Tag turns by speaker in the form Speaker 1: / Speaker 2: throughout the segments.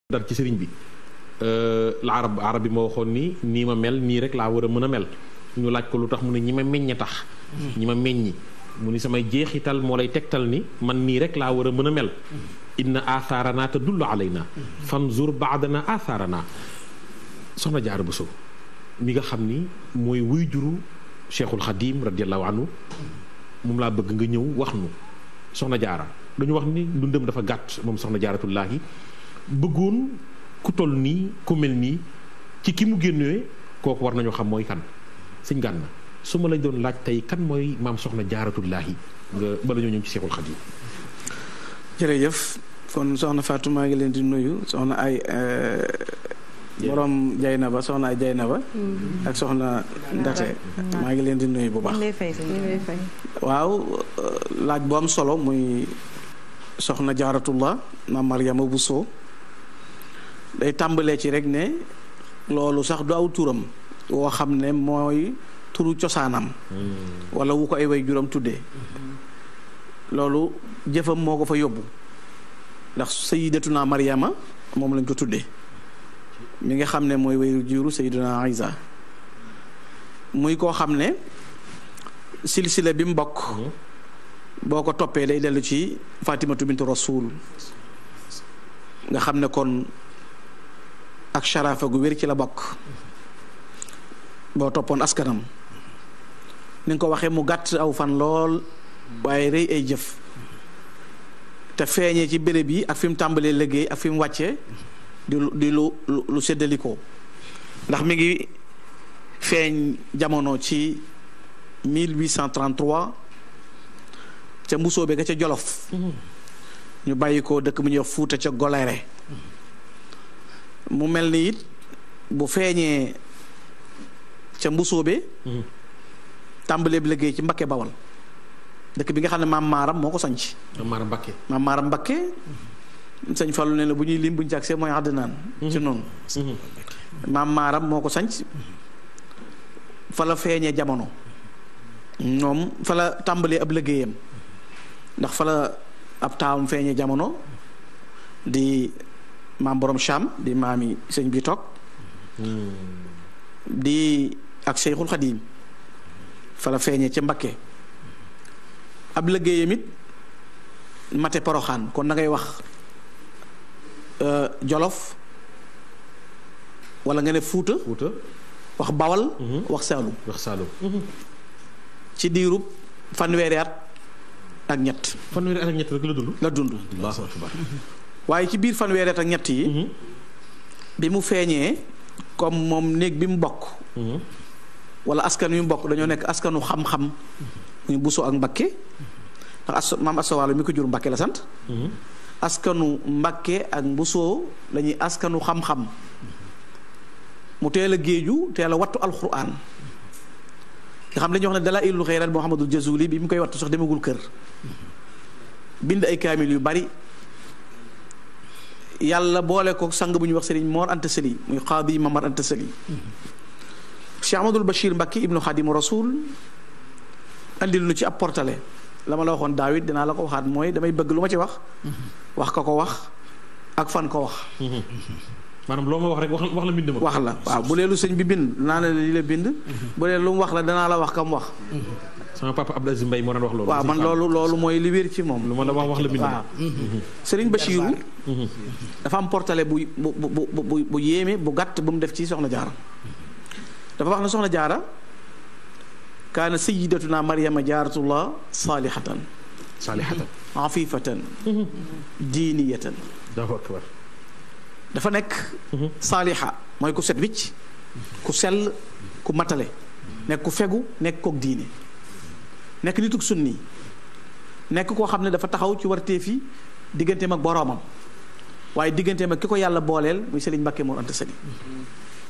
Speaker 1: dar ci sëriñ bi la arab bi moo waxoon ni nii ma mel nii rek laa war a mën a mel ñu laaj ko lu tax mu ne ñi ma meññe tax ñi ma meññi mu ni samay jeexital moo lay tegtal ni man nii rek laa war a mën a mel inna athaarana tadullu alayna fanzur baadana athaarana soxna Jaara Buso mi nga xam ni mooy wuy juru Cheikhul Khadim radiallahu anhu moom laa bëgg nga ñëw wax nu soxna Jaara dañu wax ni dundam dafa gàtt moom soxna Jaaratullaahi bëggoon ku toll nii ku mel nii ci ki mu génnee kooku war nañoo xam mooy kan sëñ Gana su ma lañ doon laaj tey kan mooy maam soxna Jaaratullaahi nga bala ñoo ñëw ci Seexul Xadiim.
Speaker 2: jërëjëf kon soxna Fatou maa ngi leen di nuyu soxna ay borom Jaynaba soxna ay Jaynaba ak soxna Ndate maa ngi leen di nuyu bu baax. waaw laaj bu am solo muy soxna Jaaratullah maam Mariama Bousso day tàmbalee ci rek ne loolu sax du aw turam woo xam ne mooy turu cosaanam wala wu ko ay way juram tuddee loolu jëfam moo ko fa yóbbu ndax sayidatuna Mariama moom lañ ko tuddee mi nga xam ne mooy way juru sayiduna Isa muy koo xam ne silsila bi mu bokk boo ko toppee day dellu ci Fatimatu bintu Rasul nga xam ne kon ak sharafa gu wér ci la bokk boo toppoon askanam ni nga ko waxee mu gàtt aw fan lool waaye rëy ay jëf te feeñee ci béréb yi ak fi mu tàmbalee liggéey ak fi mu wàccee di lu séddalikoo ndax mi ngi feeñ jamono ci 1833 ca mbusoobe ga ca Jolof ñu bàyyi ko dëkk bu ñuy wax Fuuta ca Golere mu mel ni it bu feeñee ca mbusoobe tàmbalee bi liggéey ci Mbakke Bawal dëkk bi nga xam ne maam Maaram moo ko sanc maam Maaram Mbakke sëñ Fallu ne la bu ñuy lim bu ñu jagsee mooy àddinaan ci noonu maam Maaram moo ko sanc fa la feeñee jamono moom fa la tàmbalee ab liggéeyam ndax fa la ab taawam feeñee jamono di maam borom Cham di maami sëñ bi toog di ak Seyxul Xadiim fa la feeñee ca Mbakke ab liggéeyam it mate Poroxaan kon da ngay wax Jolof wala nga ne Fuuta wax Bawal wax Saalum ci diirub fanweeri at ak ñett
Speaker 1: rek la dund
Speaker 2: waaye ci biir fanweeri at ak ñett yi bi mu feeñee comme moom néeg bi mu bokk wala askan wi mu bokk dañoo nekk askanu xam-xam muy Buso ak Mbakke ndax maam Asawaalo mi ko jur Mbakke la sant askanu Mbakke ak Buso lañuy askanu xam-xam mu teel a géeju teel a wattu alxuraan nga xam dañuy wax ne Dalaa'ilul Xayraat Muhammadul Jazuli bi mu koy wattu sax demagul kër bind ay kaamil yu bari yàlla boole ko sang bu ñuy wax Sëriñ Mor Anta Sali muy Qaadi Mamar Anta Sali Cheikh Ahmadul Bachir Mbacke ibnu Xaadimu Rasul andil nu ci ab portale la ma la waxoon Daawit dinaa la ko waxaat mooy damay bëgg lu ma ci wax ka ko wax ak fan ko wax
Speaker 1: maanaam loo ma wax rek wax la bind ma
Speaker 2: wax la waaw bu dee lu sëñ bi bind danaa la li la bind bu dee lu mu wax la danaa la wax kam wax
Speaker 1: sama papa Abdou Aziz Mbaye moo daan wax loolu
Speaker 2: waaw man loolu mooy li wér ci moom
Speaker 1: lu ma la wax la bind ma
Speaker 2: Sëriñ Bachiru dafa am portale bu yéeme bu gàtt bu mu def ci soxna Jaara dafa wax ne soxna Jaara kaana sayyidatuna Maryama Jaaratullah saalihatan afifatan diiniyatan dafa nekk saaliha mooy ku set wicc ku sell ku matale nekk ku fegu nekk kook diine nekk nituk sunni nekk koo xam ne dafa taxaw ci warteef yi digganteem ak boroomam waaye digganteem ak ki ko yàlla booleel muy Sëriñ Mbàkke Mor Anta Sali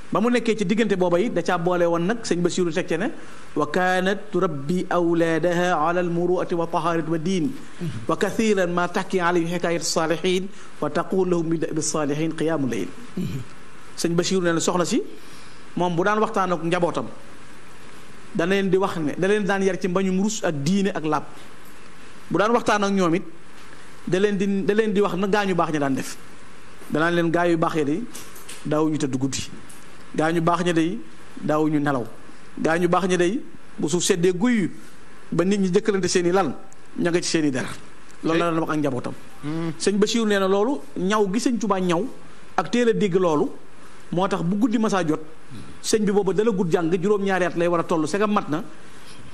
Speaker 2: ba mu nekkee ci diggante booba it da caa boole woon nag sëñ Basiru teg ce ne wa kaanat turabbi awlaadaha ala almuruati wa taharat wa diin wa kathiran ma taxki alayhi xikaayat saalihin wa taqul lahum bi saalihin qiyaamu layl sëñ Basiru ne soxna si moom bu daan waxtaan ak njabootam da leen di wax ne da leen daan yar ci mbañum rus ak diine ak làpp bu daan waxtaan ak ñoom it da leen di wax na gaañu baax ña daan def danaa leen gaa yu baax ya day daawuñu tëdd guddi gaa ñu baax ña day daawuñu nelaw gaa ñu baax ña day bu suuf seddee guy ba nit ñi jëkkalante seen i lal ña nga ci seen i der loolu la daan wax ak njabootam. sëñ Bachir nee na loolu ñaw gi sëñ Tuubaa ñaw ak teel a dégg loolu moo tax bu guddi masaa jot sëñ bi booba dala gudd jàng juróom-ñaari at lay war a toll sega mat na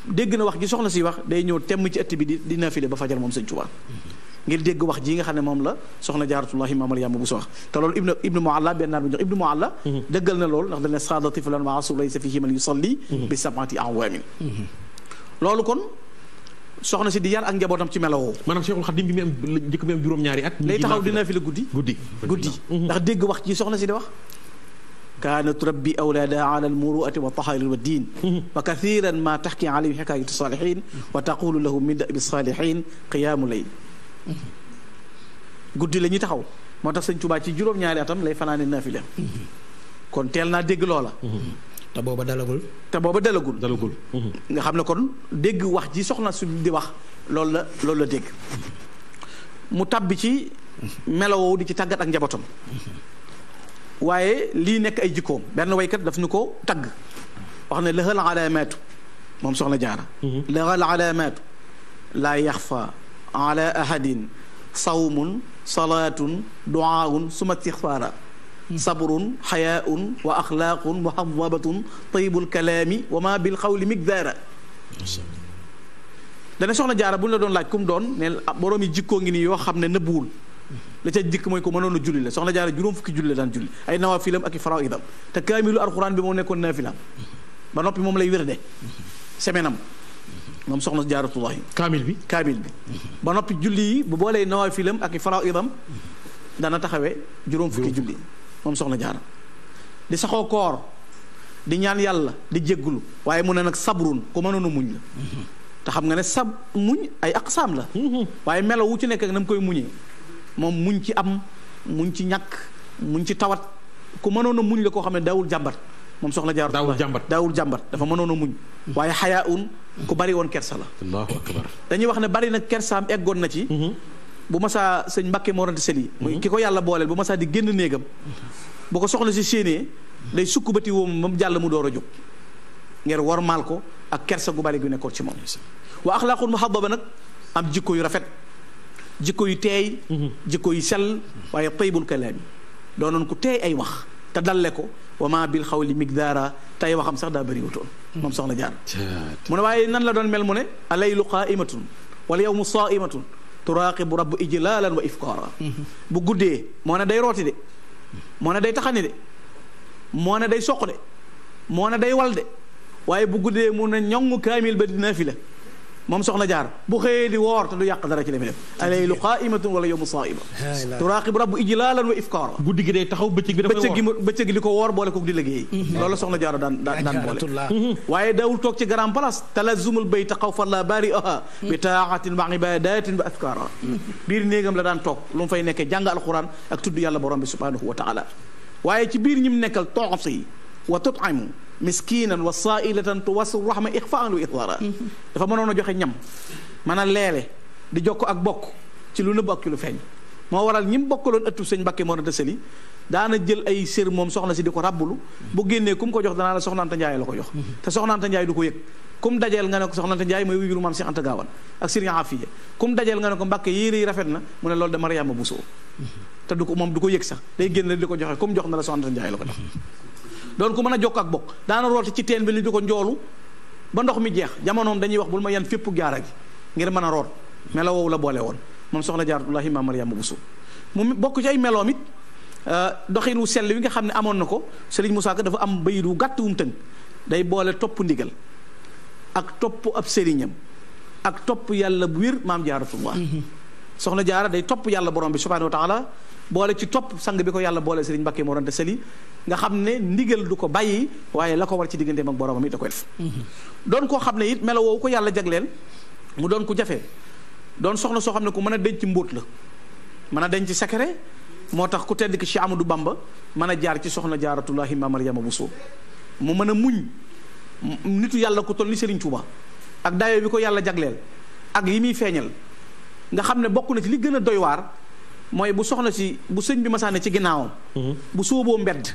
Speaker 2: dégg na wax ji soxna si wax day ñëw temm ci ëtt bi di nafile ba fajar moom sëñ Tuubaa ngir dégg wax ji nga xam ne moom la soxna Jaaratullahi Maam Mariama bu so wax te loolu ibnu Mualla benn naar bu jox ibnu Mualla dëggal na loolu ndax dañ ne saada tiflan wa asu laysa fihi man yusalli bi sab'ati awaamin loolu kon soxna si di yar ak njabootam ci melawoo
Speaker 1: maanaam Cheikhul Khadim bi mu am njëkk mi am juróom-ñaari at
Speaker 2: lay taxaw di nafile guddi ndax dégg wax ji soxna si di wax kaanat turabbi awlaadaha ala almuruati wa tahaari wa diin wa kathiran ma taxki alayhim xikaayatu saalihin wa taqulu lahum min dabi saalihin qiyaamu layl guddi la ñuy taxaw moo tax sëñ Tuubaa ci juróom-ñaari atam lay fanaane naafila kon teel naa dégg loola
Speaker 3: te booba dalagul
Speaker 2: nga xam ne kon dégg wax ji soxna su di wax loolu la dégg mu tabbi ci melowoo di ci tàggat ak njabootam waaye lii nekk ay jikkoom benn waykat daf ñu ko tagg wax ne lahal alaamaatu moom soxna jaara lahal alaamaatu laa yaxfa ala ahadin sawmun salaatun duaun suma istixfaara sabrun xayaaun wa axlaaqun muhadabatun tayibul kalaami wa ma bil xawli migdaara dana soxna jaara bu ñu la doon laaj ku mu doon ne borom yi jikkoo ngi nii yoo xam ne nëbbuwul la ca jikk mooy ko mënoon a julli la soxna jaara juróom fukki julli la daan julli ay nawaafilam ak i faraidam te kaamilu alxuraan bi moo nekkoon naafilam ba noppi moom lay wérde semaine am moom soxna jaaratullahi
Speaker 1: kaamil bi
Speaker 2: ba noppi julli yi bu boolee nawaafilam ak i faraidam dana taxawee juróom fukki julli moom soxna jaara di saxoo koor di ñaan yàlla di jéggulu waaye mu ne nag sabrun ku mënoon a muñ la te xam nga ne sab muñ ay aqsaam la waaye melo wu ci nekk ak na mu koy muñee moom muñ ci am muñ ci ñàkk muñ ci tawat ku mënoon a muñ la koo xam ne daawul jàmbat moom soxna jaar daawul jàmbat dafa mënoon a muñ waaye xayaa un ku bari woon kersa la
Speaker 1: allahu akbar
Speaker 2: dañuy wax ne bari nag kersaam eggoon na ci bu masaa sëñ Mbàkke Morante Seli muy ki ko yàlla booleel bu masaa di génn néegam bu ko soxna si séenée day sukk bati woom moom jàll mu door a jóg ngir wormaal ko ak kersa gu bari gu nekkoon ci moom wa axlaaqul muhaddaba nag am jikko yu rafet jikko yu teey jikko yu sell waaye taybul kalaami doonoon ku teey ay wax te dalle ko wa ma bil xawli migdaara tey waxam sax daa bëri wutoon moom soxna jaar mu ne waaye nan la doon mel mu ne alaylu qaaimatun wal yawmu saaimatun turaaqibu rabb ijlaalan wa ifkaara bu guddee moo ne day rooti de moo ne day taxani de moo ne day soq de moo ne day wal de waaye bu guddee mu ne ñoŋ kaamil ba di naafila moom soxna jaar bu xëyee di woor te du yàq dara ci li muy def alaylu qaaimatun wala yawmu saaiba turaaqibu rabb ijlaalan wa ifkaara
Speaker 1: guddi gi day taxaw bëccëg bi dafay woor
Speaker 2: bëccëg gi di ko woor boole ko di liggéey loolu soxna jaar daan boole waaye daawul toog ci grand place talazumul bayt xawfan la baari'aha bi taaxatin wa ibadatin wa afkaara biir néegam la daan toog lu mu fay nekkee jàng alquran ak tudd yàlla borom bi subhanahu wa taala waaye ci biir ñi mu nekkal toxsi wa tut'imu miskinan wa saailatan tuwasu rahma ixfaan wa ithaara dafa mënoon a joxe ñam mën a leele di jokk ak bokk ci lu nëbb ak ci lu feeñ moo waral ñi mu bokkaloon ëttu sëñ Mbàkke Mor Anta Sali daana jël ay sér moom soxna si di ko ràbbulu bu génnee ku mu ko jox danaa la Soxna Anta Njaay la ko jox te Soxna Anta Njaay du ko yëg ku mu dajeel nga ne ko Soxna Anta Njaay mooy wuyuru maam Cheikh Anta Gaawaan ak Sëriñ Afiya ku mu dajeel nga ne ko Mbàkke yére yi rafet na mu ne loolu de Mariama Bousso te du ko moom du ko yëg sax day génn di ko joxe ku mu jox na la Soxna Anta Njaay la ko jox doon ko mën a jokk ak bokk daana rooti ci teen bi li di ko njoolu ba ndox mi jeex jamonoom dañuy wax bul ma yan fépp jaara gi ngir mën a root melo woowu la boole woon moom soxna Jaaratullaahi Maam Mariama Bousso mu bokk ci ay meloom it doxin wu sell wi nga xam ne amoon na ko Sëriñ Musaa Ka dafa am bayit wu gàtt wu mu tënk day boole topp ndigal ak topp ab sëriñam ak topp yàlla bu wér maam Jaaratullah soxna Jaara day topp yàlla borom bi subhaanahu wa taala boole ci topp sang bi ko yàlla boole Sëriñ Mbàkke Mor Anta Sali nga xam ne ndigal du ko bàyyi waaye la ko war ci digganteem ak boromam it da koy def doon koo xam ne it melo woowu ko yàlla jagleel mu doon ku jafe doon soxna soo xam ne ku mën a denc mbóot la mën a denc secret moo tax ku tedd ki Cheikh Amadou Bamba mën a jaar ci soxna Jaaratullaahi Maam Mariama Bousso mu mën a muñ nitu yàlla ku toll ni Serigne Touba ak dayo bi ko yàlla jagleel ak yi muy feeñal nga xam ne bokk na ci li gën a doy waar mooy bu soxna si bu sëñ bi masaane ci ginnaawam bu sóoboo mbedd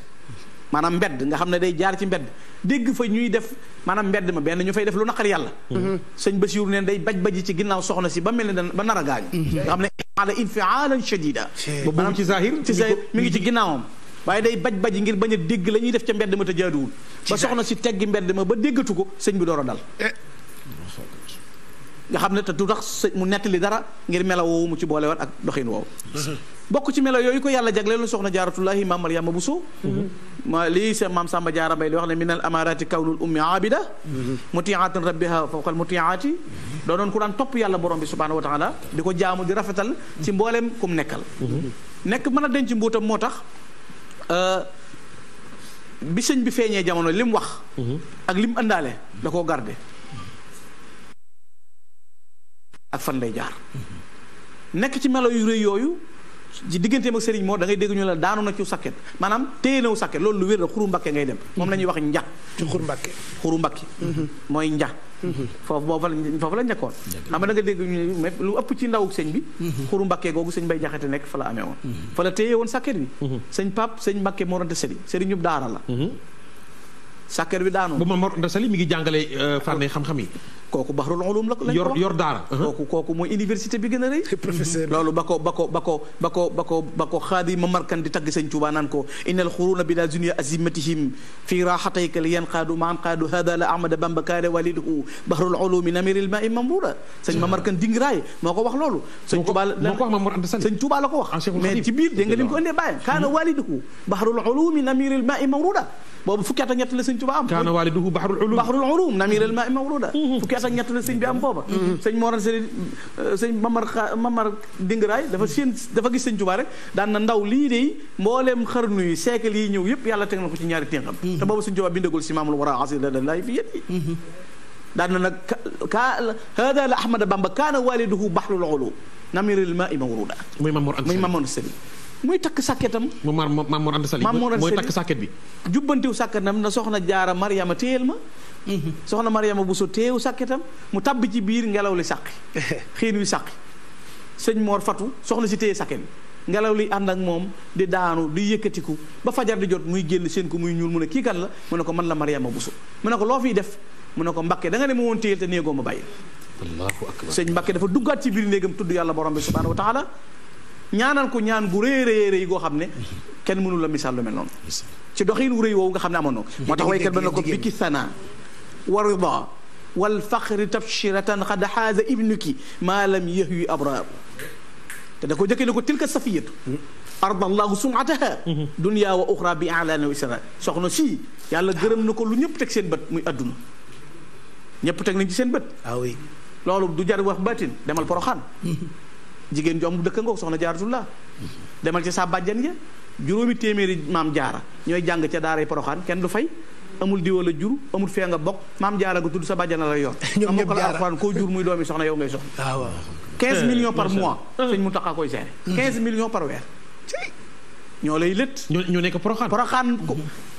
Speaker 2: maanaam mbedd nga xam ne day jaar ci mbedd dégg fa ñuy def maanaam mbedd ma benn ñu fay def lu naqar yàlla sëñ Basiru neen day baj ci ginnaaw soxna si ba mel ne ba nar a gaañu nga xam ne ala infialan shadida
Speaker 1: boobu ci zahir
Speaker 2: mi ngi ci ginnaawam waaye day baj ngir bañ a dégg la ñuy def ca mbedd ma te jaaduwul ba soxna si teggi mbedd ma ba déggatu ko sëñ bi door a dal nga xam ne te du tax mu nettali dara ngir melo woowu mu ci boole woon ak doxin woowu bokk ci melo yooyu ko yàlla jagleel soxna jaaratullahi maam Mariama Bousso ma lii sa maam Samba Jaara Mbay di wax ne min al amarati kawnul ummi abida mutiaatan rabbiha fawqal mutiaati doonoon ku daan topp yàlla borom bi subhanahu wa taala di ko jaamu di rafetal ci mbooleem kum nekkal nekk mën a denc mbuutam moo tax bi sëñ bi feeñee jamono li mu wax ak li mu àndaale da koo garde ak fan lay jaar nekk ci melo yu rëy yooyu ci digganteem ak sëriñ moo da ngay dégg ñu la daanu na ci sàkket maanaam téye naw sàkket loolu lu wér la xuru mbakke ngay dem moom la ñuy wax nja
Speaker 3: ci xuru mbakke
Speaker 2: mooy nja foofu la nekkoon xam nga da nga dégg ñu lu ëpp ci ndaw sëñ bi xuru mbakke googu sëñ bay jaxate nekk fa la amee woon fa la téye woon sàkket bi sëñ pap sëñ mbakke moo rante sëriñ ñub daara la sàkket bi daanu
Speaker 1: bu ma Mor Anta Sali mi ngi jàngale fànn xam-xam yi
Speaker 2: kooku baxrul ulum la lañ ko
Speaker 1: yor daara
Speaker 2: kooku mooy université bi gën a rëy professeur loolu ba ko xaadi Mamar Kan di tagg sëñ Tuubaa naan ko innal xuruna bila dunya azimatihim fi raxatayka li yanqaadu maan qaadu hada la ahmada bamba kaare waliduhu baxrul ulumi namiril ma'i mamruda sëñ Mamar Kan dingiraay moo ko wax loolu sëñ Tuubaa
Speaker 1: moo ko wax Mor Anta Sali
Speaker 2: sëñ Tuubaa la ko wax mais ci biir dégg nga li mu ko indee bàyyam kaana waliduhu baxrul ulumi namiril ma'i mamruda boobu fukki at ak ñett la sëñ Tuubaa am
Speaker 1: kaana waliduhu baxrul
Speaker 2: ulum namiril ma'i mamruda fukki at ak ñett la sëñ bi am booba sëñ Moran sëñ Mamar Dingaraay dafa gis sëñ Tuubaa rek daan na ndaw lii de mbooleem xarnu yi siècle yi ñëw yëpp yàlla teg na ko ci ñaari ténxam te booba sëñ Tuubaa bindagul si maamul wara asir ladallahi fi yadi daan na nag hada la ahmada bamba kaana waliduhu bahrul ulum namiril ma'i mawruda muy Mamor Sëli muy takk sàkketam
Speaker 1: Mamor Anta Sali mooy takk sàkket bi
Speaker 2: jubbantiw sàkketam na soxna jaara Mariama téyel ma soxna Mariama Bousso téewu sàkketam mu tabbi ci biir ngelaw li sàqi xiin wi sàqi sëñ Mor Fatu soxna si téye sàkket bi ngelaw li ànd ak moom di daanu di yëkkatiku ba fajar di jot muy génn seen ko muy ñuul mu ne kii kan la mu ne ko man la Mariama Bousso mu ne ko loo fiy def mu ne ko Mbakke da nga ne ma woon téyel te néegoo ma bàyyi Allahu akbar sëñ Mbakke dafa duggaat ci biir néegam tudd yàlla borom bi subhanahu wa taala ñaanal ko ñaan gu rëy goo xam ne kenn mënu la misaal lu mel noonu ci doxin wu rëy woowu nga xam ne amoon na moo tax waykat ba na ko biki sana wa rida wal faxri tabshiratan xad xaaza ibnuki maa lam yahwi abraar te da ko jëkkee ne ko tilka safiyatu ardallahu sumataha dunya wa uxra bi alana wa isra soxna si yàlla gërëm na ko lu ñëpp teg seen bët muy adduna ñëpp teg nañ ci seen bët
Speaker 3: oui
Speaker 2: loolu du jar wax batin demal Poroxaan jigéen jom bu dëkk ngoog soxna Jaaratullah demal ci sa bàjjan ya juróomi téeméeri maam jaara ñooy jàng ca daaray Poroxaan kenn du fay amul diwa la jur amul fee nga bokk maam jaara nga tudd sa bàjjan la yor amoo ko la alxuraan koo jur muy doomi soxna yow ngay soxna waaw 15 millions par mois sëñ Muntaxa koy seere 15 millions par weer ñoo lay lët
Speaker 1: ñoo nekk
Speaker 2: Poroxaan ko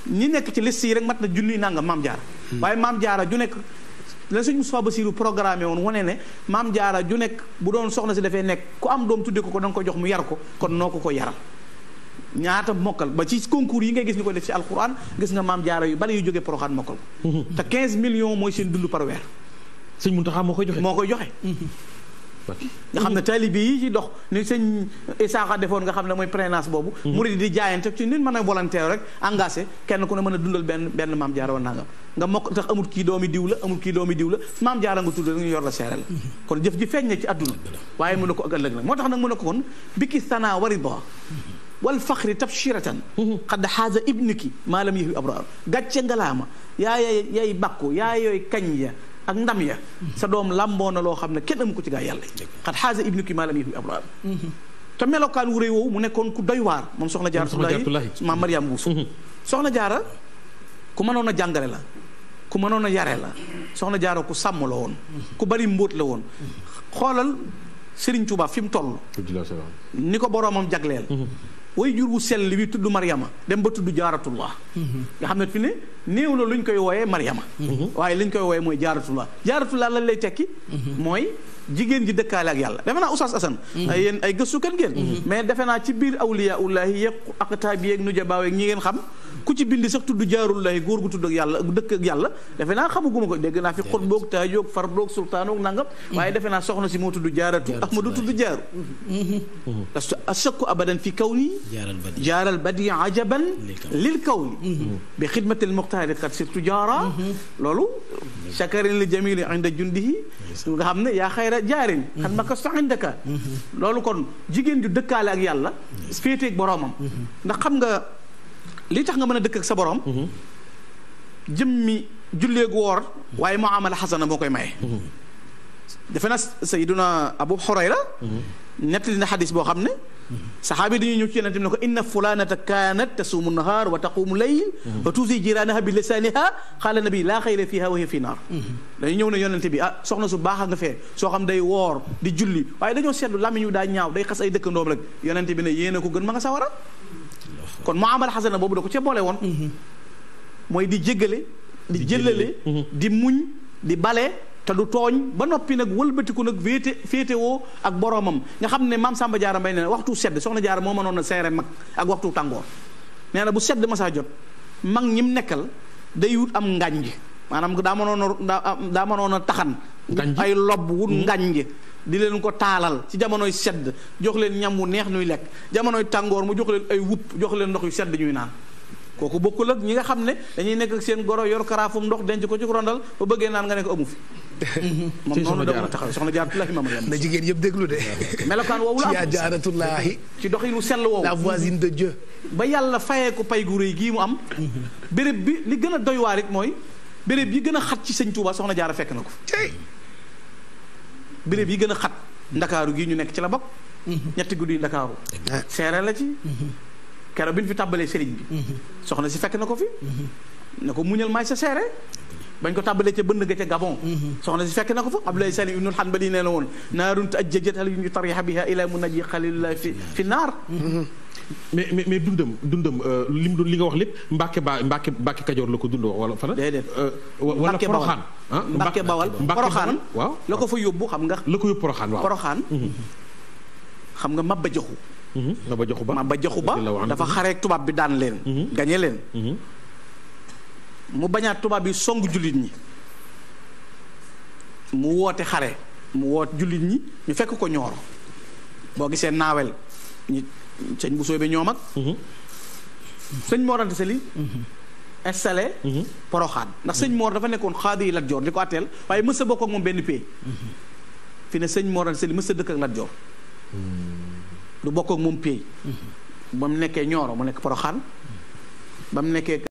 Speaker 2: ñi nekk ci liste yi rek mat na junniy nangam maam jaara waaye maam jaara ju nekk la sëñ Moustapha Bassirou programmé woon wane ne maam jaara ju nekk bu doon soxna si dafay nekk ku am doom tudde ko da nga ko jox mu yar ko kon noo ko yaral ñaata mokkal ba ci concours yi ngay gis ñu ko def ci alquran gis nga maam jaara yu bari yu jógee Poroxaan mokkal ko te 15 millions mooy seen dund par weer
Speaker 1: sëñ Muntaxa moo koy joxe
Speaker 2: nga xam ne taalibe yi ci dox ni sëñ Isaaxa defoon nga xam ne mooy prénance boobu murid di jaayante ci nit mën a volontaire rek engagé kenn ku ne mën a dundal benn maam jaara wala nangam nga mokk tax amul kii doomi diw la maam jaara nga tudd rek ñu yor la seere la kon jëf ji feeñ na ci àdduna waaye mu ne ko ak ëllëg nag moo tax nag mu ne ko kon biki sana warida wal faxri tabshiratan xad xaaza ibniki maa lam yahwi abraar gàcce ngalaama yaay bàkku yooy kañ ya ak ndam ya sa doom làmboo na loo xam ne kenn amu ko ci gaa yàlla xat xaasa ibnuki maa lam yahwi abraar te melokaan wu rëy woowu mu nekkoon ku doy waar moom soxna Jaaratullaahi maam Mariama Bousso soxna Jaara ku mënoon a jàngale la ku mënoon a yare la soxna Jaara ku sàmm la woon ku bari mbóot la woon xoolal Serigne Touba fi mu toll ni ko boroomam jagleel way jur wu sell wi tudd Mariama dem ba tudd Jaaratullah nga xam ne fi ne néew na lu ñu koy wooyee Mariama waaye li ñu koy wooyee mooy Jaaratullah lañ lay tekki mooy jigéen ji dëkkaale ak yàlla defe naa Oustaz Assane yéen ay gëstukat ngeen mais defe naa ci biir awliyaullahi yeeg aqtaab yeeg nujabaa yeeg ñi ngeen xam ku ci bind sax tudd jaarullahi góor gu tudd ak yàlla dëkk ak yàlla defe naa xamaguma ko dégg naa fi xutboog taajoog fardoog sultaanoog nangam waaye defe naa soxna si moo tudd jaaratu ahmadu tudd jaaru parce que ashakku abadan fi kawni jaaral badi ajaban lil kawni bi xidmatil muxtaari qad sirtu jaara loolu shakarin li jamili inda jundihi nga xam ne yaa xayra jaarin xan ma kasto indaka loolu kon jigéen ju dëkkaale ak yàlla féeteeg boroomam ndax xam nga li tax nga mën a dëkk ak sa borom jëmmi julleegu woor waaye muamala xasana moo koy maye defe na sayiduna Abu Hurayra nettali na xadis boo xam ne saxaabi dañuy ñëw ci yonent bi ne ko inna fulanata kaanat tasuumu nahaar wa taqumu layl wa tuusi jiraanaha bi lisaaniha qaala nabi laa xayra fiha wa hiya fi naar dañuy ñëw ne yonent bi soxna su baax a nga fee soo xam day woor di julli waaye dañoo seetlu làmmiñ wi daa ñaaw day xas ay dëkkandoom rek yonent bi ne yéen a ko gën ma nga sawara kon muamala xasana boobu da ko ca boole woon mooy di jéggale di jëllale di muñ di bale te du tooñ ba noppi nag wëlbatiku nag féetewoo ak boroomam nga xam ne maam Samba Diarra Mbaye nee na waxtu sedd soxna Diarra moo mënoon a seere mag ak waxtu tàngoor nee na bu sedd masaa jot mag ñim nekkal day wut am ngànj maanaam daa mënoon a taxan ay lobb wut ngànj di leen ko taalal ci jamonoy sedd jox leen ñam wu neex ñuy lekk jamonoy tàngoor mu jox leen ay wupp jox leen ndox yu sedd ñuy naan kooku bokkul ak ñi nga xam ne dañuy nekk ak seen goro yor karaafum ndox denc ko ci rondal ba bëggee naan nga ne ko amu fi moom noonu da taxaw soxna jaaratullahi ma na
Speaker 3: jigéen yëpp déglu de
Speaker 2: melokaan woowu la am
Speaker 3: ci jaaratullahi
Speaker 2: ci doxinu sell woowu
Speaker 3: la voisine de Dieu
Speaker 2: ba yàlla fayee ko pay gu rëy gii mu am béréb bi li gën a doy waar it mooy béréb yi gën a xat ci sëñ Touba soxna jaara fekk na ko béréb yi gën a xat ndakaaru gii ñu nekk ci la bokk ñetti guddi ndakaaru seere la ci keroog bi ñu fi tàbbalee sëriñ bi soxna si fekk na ko fi ne ko muñal maay sa seere bañ ko tàbbalee ca bënd ga ca Gabon soxna si fekk na ko fa Abdoulaye Salim ibnul Hanbali nee na woon naarun ajjajat hal yu tariha biha ila munaji xalilullah fi naar
Speaker 1: mais dundam li nga wax lépp Mbàkke Kajoor la ko dundoo wala fana
Speaker 2: déedéet
Speaker 1: wala Poroxaan
Speaker 2: Mbàkke Bawal Poroxaan
Speaker 1: waaw
Speaker 2: la ko fa yóbbu xam nga
Speaker 1: la ko yóbbu Poroxaan waaw
Speaker 2: Poroxaan xam nga Maba Jaxu Maba Jaxu Ba dafa xareek tubaab bi daan leen gañe leen mu bañaat tubaab bi song jullit ñi mu woote xare mu woote jullit ñi ñu fekk ko Ñooro boo gisee naawel ñi sëñ bu soobee ñoom ak sëñ Mor Anta Sali installé Poroxaan ndax sëñ Mor dafa nekkoon xaadi yi Lat Joor di ko atteel waaye mës a bokk ak moom benn pay fi ne sëñ Mor Anta Sali mës a dëkk ak Lat Joor du bokk ak moom pay ba mu nekkee Ñooro mu nekk Poroxaan ba mu nekkee